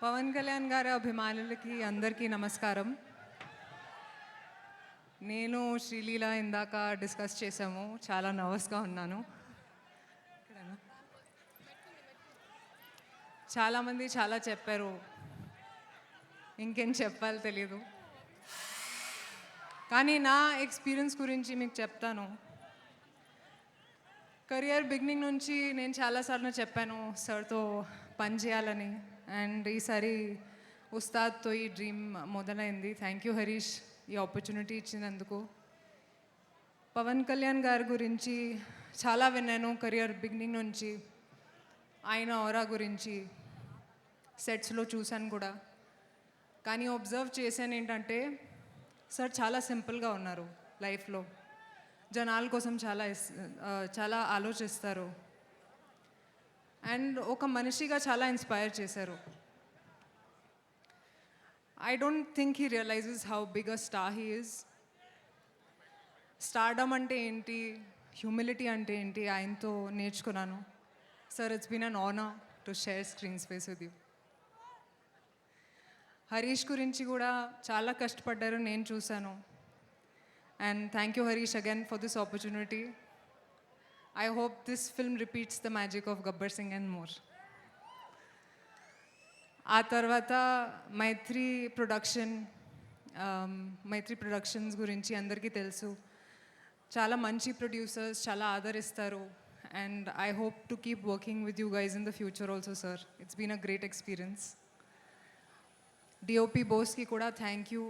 పవన్ కళ్యాణ్ గారి అభిమానులకి అందరికీ నమస్కారం. నేను శ్రీలీల ఇందాక డిస్కస్ చేసాము. చాలా నర్వస్గా ఉన్నాను. చాలామంది చాలా చెప్పారు, ఇంకేం చెప్పాలో తెలీదు. కానీ నా ఎక్స్పీరియన్స్ గురించి మీకు చెప్తాను. కెరియర్ బిగినింగ్ నుంచి నేను చాలాసార్లు చెప్పాను సార్తో పని చేయాలని. అండ్ ఈసారి ఉస్తాద్తో ఈ డ్రీమ్ మొదలైంది. థ్యాంక్ యూ హరీష్, ఈ ఆపర్చునిటీ ఇచ్చినందుకు. పవన్ కళ్యాణ్ గారి గురించి చాలా విన్నాను కెరియర్ బిగినింగ్ నుంచి. ఆయన ఔరా గురించి సెట్స్లో చూశాను కూడా. కానీ అబ్జర్వ్ చేశాను ఏంటంటే సార్ చాలా సింపుల్గా ఉన్నారు లైఫ్లో. జనాల కోసం చాలా ఆలోచిస్తారు. అండ్ ఒక మనిషిగా చాలా ఇన్స్పైర్ చేశారు. I don't think he realises how big a star he is. Stardom అంటే ఏంటి, హ్యూమిలిటీ అంటే ఏంటి ఆయనతో నేర్చుకున్నాను. Sir, it's been an honour to share screen space with you. Harish గురించి కూడా చాలా కష్టపడ్డారు, నేను చూశాను. And thank you Harish again for this opportunity. I hope this film repeats the magic of Gabbar Singh and more. ఆ తర్వాత మైత్రి ప్రొడక్షన్స్ గురించి అందరికీ తెలుసు. చాలా మంచి ప్రొడ్యూసర్స్, చాలా ఆదరిస్తారు. And I hope to keep working with you guys in the future also sir. It's been a great experience. DOP బోస్కి కూడా థ్యాంక్ యూ,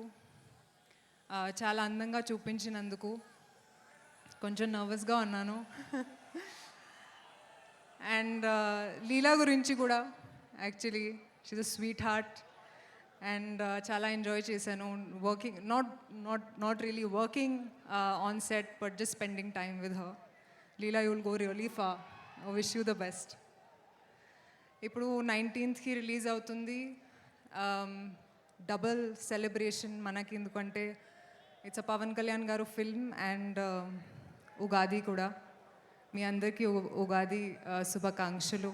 చాలా అందంగా చూపించినందుకు. కొంచెం నర్వస్గా ఉన్నాను. అండ్ లీలా గురించి కూడా actually she's a sweetheart. And చాలా ఎంజాయ్ చేశాను working, not really working on set, but just spending time with her. Leela, you will go really far. Wish you the best. ఇప్పుడు 19th release అవుతుంది. Double celebration మనకి, ఎందుకంటే it's a Pawan Kalyan గారు film and Ugadi కూడా. మీ అందరికీ ఉగాది శుభాకాంక్షలు.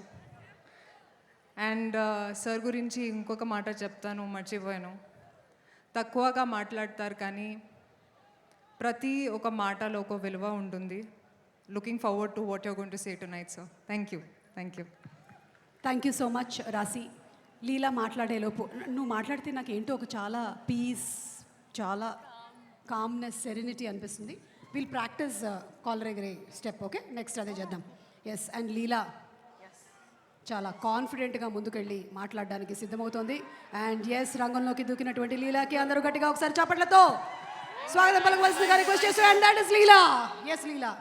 అండ్ సార్ గురించి ఇంకొక మాట చెప్తాను, మర్చిపోయాను. తక్కువగా మాట్లాడతారు కానీ ప్రతి ఒక మాటలో ఒక విలువ ఉంటుంది. Looking forward to what you're going to say tonight sir. Thank you. Thank you so much రాశి. లీలా మాట్లాడేలోపు నువ్వు మాట్లాడితే నాకు ఏంటో ఒక చాలా పీస్, చాలా కామ్నెస్, సెరెనిటీ అనిపిస్తుంది. విల్ ప్రాక్టీస్ కాలర్ ఎగరే స్టెప్. ఓకే, నెక్స్ట్ అదే చేద్దాం. ఎస్, అండ్ లీలా చాలా కాన్ఫిడెంట్గా ముందుకెళ్ళి మాట్లాడడానికి సిద్ధమవుతోంది. అండ్ ఎస్, రంగంలోకి దూకినటువంటి లీలాకి అందరూ గట్టిగా ఒకసారి చప్పట్లతో స్వాగతం పలకవలసిందిగా రిక్వెస్ట్ చేస్తారు. And that is Leela. Yes Leela.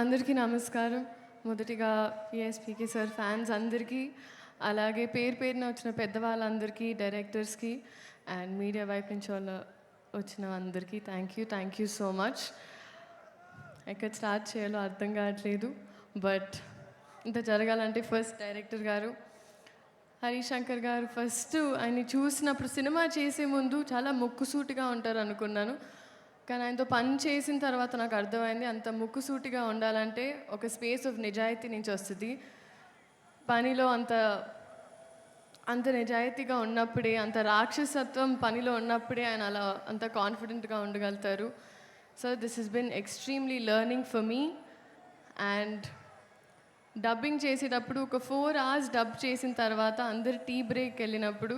అందరికీ నమస్కారం. మొదటిగా పిఎస్పీకి సార్ ఫ్యాన్స్ అందరికీ, అలాగే పేరున వచ్చిన పెద్దవాళ్ళందరికీ, డైరెక్టర్స్కి అండ్ మీడియా వైపు నుంచి వచ్చిన అందరికీ థ్యాంక్ యూ సో మచ్. ఎక్కడ స్టార్ట్ చేయాలో అర్థం కావట్లేదు. బట్ ఇంత జరగాలంటే ఫస్ట్ డైరెక్టర్ గారు హరీష్ శంకర్ గారు, ఫస్ట్ ఆయన్ని చూసినప్పుడు సినిమా చేసే ముందు చాలా ముక్కుసూటిగా ఉంటారు అనుకున్నాను. కానీ ఆయనతో పని చేసిన తర్వాత నాకు అర్థమైంది, అంత ముక్కుసూటిగా ఉండాలంటే ఒక స్పేస్ ఆఫ్ నిజాయితీ నుంచి వస్తుంది. పనిలో అంత నిజాయితీగా ఉన్నప్పుడే, అంత రాక్షసత్వం పనిలో ఉన్నప్పుడే ఆయన అలా అంత కాన్ఫిడెంట్గా ఉండగలుగుతారు. So this has been extremely learning for me. And dubbing చేసేటప్పుడు ఒక 4 hours డబ్ చేసిన తర్వాత అందరు టీ బ్రేక్ వెళ్ళినప్పుడు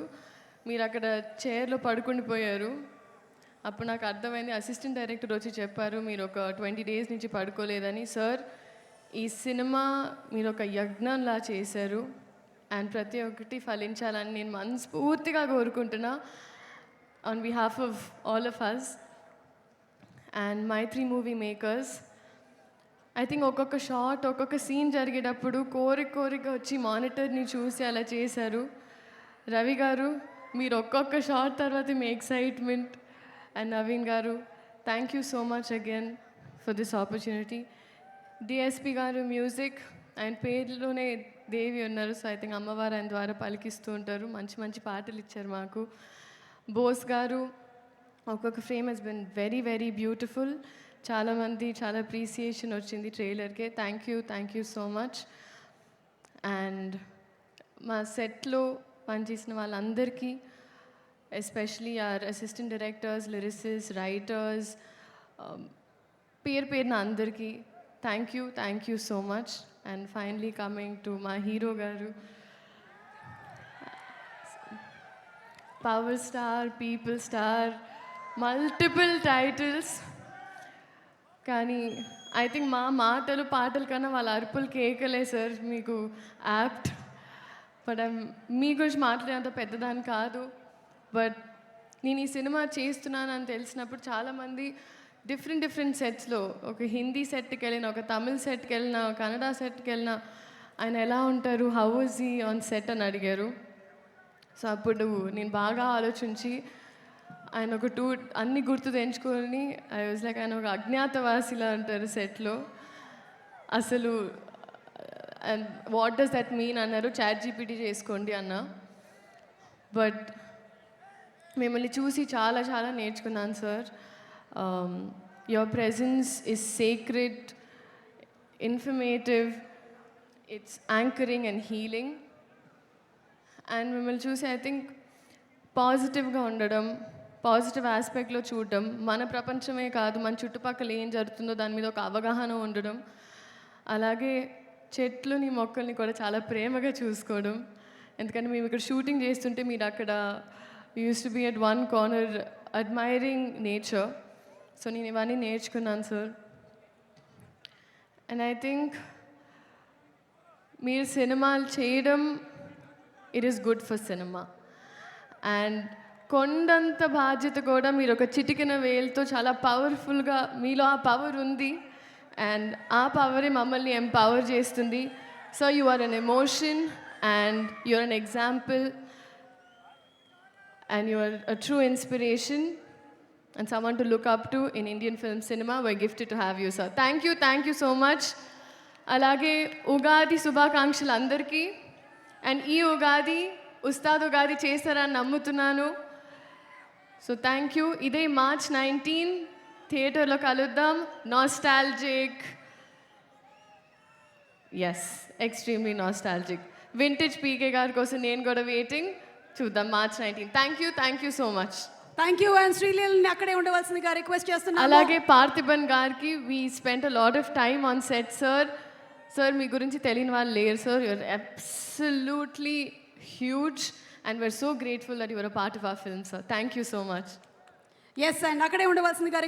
మీరు అక్కడ చైర్లో పడుకుండిపోయారు. అప్పుడు నాకు అర్థమైంది. అసిస్టెంట్ డైరెక్టర్ వచ్చి చెప్పారు, మీరు ఒక 20 days నుంచి పడుకోలేదని. సార్, ఈ సినిమా మీరు ఒక యజ్ఞంలా చేశారు అండ్ ప్రతి ఒక్కటి ఫలించాలని నేను మనస్ఫూర్తిగా కోరుకుంటున్నా on behalf of all of us and Mythri movie makers. I think ఒక్కొక్క షాట్, ఒక్కొక్క సీన్ జరిగేటప్పుడు కోరిక వచ్చి మానిటర్ని చూసి అలా చేశారు. రవి గారు, మీరు ఒక్కొక్క షాట్ తర్వాత మీ ఎక్సైట్మెంట్. అండ్ నవీన్ గారు, thank you so much again for this opportunity. DSP గారు మ్యూజిక్, ఆయన పేరులోనే దేవి ఉన్నారు. సో ఐ థింక్ అమ్మవారు ఆయన ద్వారా పలికిస్తూ ఉంటారు. మంచి పాటలు ఇచ్చారు మాకు. బోస్ గారు, ఒక్కొక్క frame he's been very beautiful. చాలామంది చాలా అప్రిసియేషన్ వచ్చింది ట్రైలర్కే. Thank you so much. And మా సెట్లో పనిచేసిన వాళ్ళందరికీ, especially our assistant directors, lyricist, writers, పేరున అందరికీ thank you so much. And finally coming to మా హీరో గారు, power star, people star, multiple titles. కానీ ఐ థింక్ మా మాటలు పాటల కన్నా వాళ్ళ అరుపులు కేకలే సార్ మీకు యాప్ట్. బట్ మీ గురించి మాట్లాడేంత పెద్దదాన్ని కాదు. బట్ నేను ఈ సినిమా చేస్తున్నానని తెలిసినప్పుడు చాలామంది డిఫరెంట్ సెట్స్లో, ఒక హిందీ సెట్కి వెళ్ళిన, ఒక తమిళ్ సెట్కి వెళ్ళిన, ఒక కన్నడ సెట్కి వెళ్ళిన, ఆయన ఎలా ఉంటారు, how is he on set అని అడిగారు. సో అప్పుడు నేను బాగా ఆలోచించి ఆయన ఒక అన్ని గుర్తు తెంచుకొని ఐ వాజ్ లైక్ ఆయన ఒక అజ్ఞాతవాసిలా అంటారు సెట్లో. అసలు and what does that mean అన్నారు. ChatGPT చేసుకోండి అన్న. బట్ మిమ్మల్ని చూసి చాలా చాలా నేర్చుకున్నాను sir. Your presence is sacred, informative, it's anchoring and healing. And మిమ్మల్ని చూసి ఐ థింక్ పాజిటివ్గా ఉండడం, పాజిటివ్ ఆస్పెక్ట్లో చూడడం, మన ప్రపంచమే కాదు మన చుట్టుపక్కల ఏం జరుగుతుందో దాని మీద ఒక అవగాహన ఉండడం, అలాగే చెట్లుని మొక్కల్ని కూడా చాలా ప్రేమగా చూసుకోవడం. ఎందుకంటే మేము ఇక్కడ షూటింగ్ చేస్తుంటే మీరు అక్కడ used to be at one corner admiring nature. So నేను ఇవన్నీ నేర్చుకున్నాను సార్. అండ్ ఐ థింక్ మీరు సినిమాలు చేయడం, it is good for cinema. And కొండంత బాధ్యత కూడా మీరు ఒక చిటికెన వేలుతో చాలా పవర్ఫుల్గా, మీలో ఆ పవర్ ఉంది అండ్ ఆ పవరే మమ్మల్ని ఎంపవర్ చేస్తుంది. So you are an emotion and you are an example and you are a true inspiration and someone to look up to in Indian film cinema. We're gifted to have you, sir. Thank you so much. అలాగే ఉగాది శుభాకాంక్షలు అందరికీ. And ఈ ఉగాది ఉస్తాద్ ఉగాది చేస్తారని నమ్ముతున్నాను. So thank you. ఇదే March 19 థియేటర్లో కలుద్దాం. Nostalgic, yes, extremely nostalgic. Vintage PK గారి కోసం నేను కూడా వెయిటింగ్. చూద్దాం March 19. Thank you so much. Thank you. And శ్రీలీలని అక్కడే ఉండవలసిందిగా రిక్వెస్ట్ చేస్తున్నాను. అలాగే పార్థిబన్ గారికి, we spent a lot of time on set sir. Sir మీ గురించి తెలియని వాళ్ళు లేరు sir. You're absolutely huge and we're so grateful that your a part of hour film sir. Thank you so much. Yes, and అక్కడే ఉండవలసిందిగా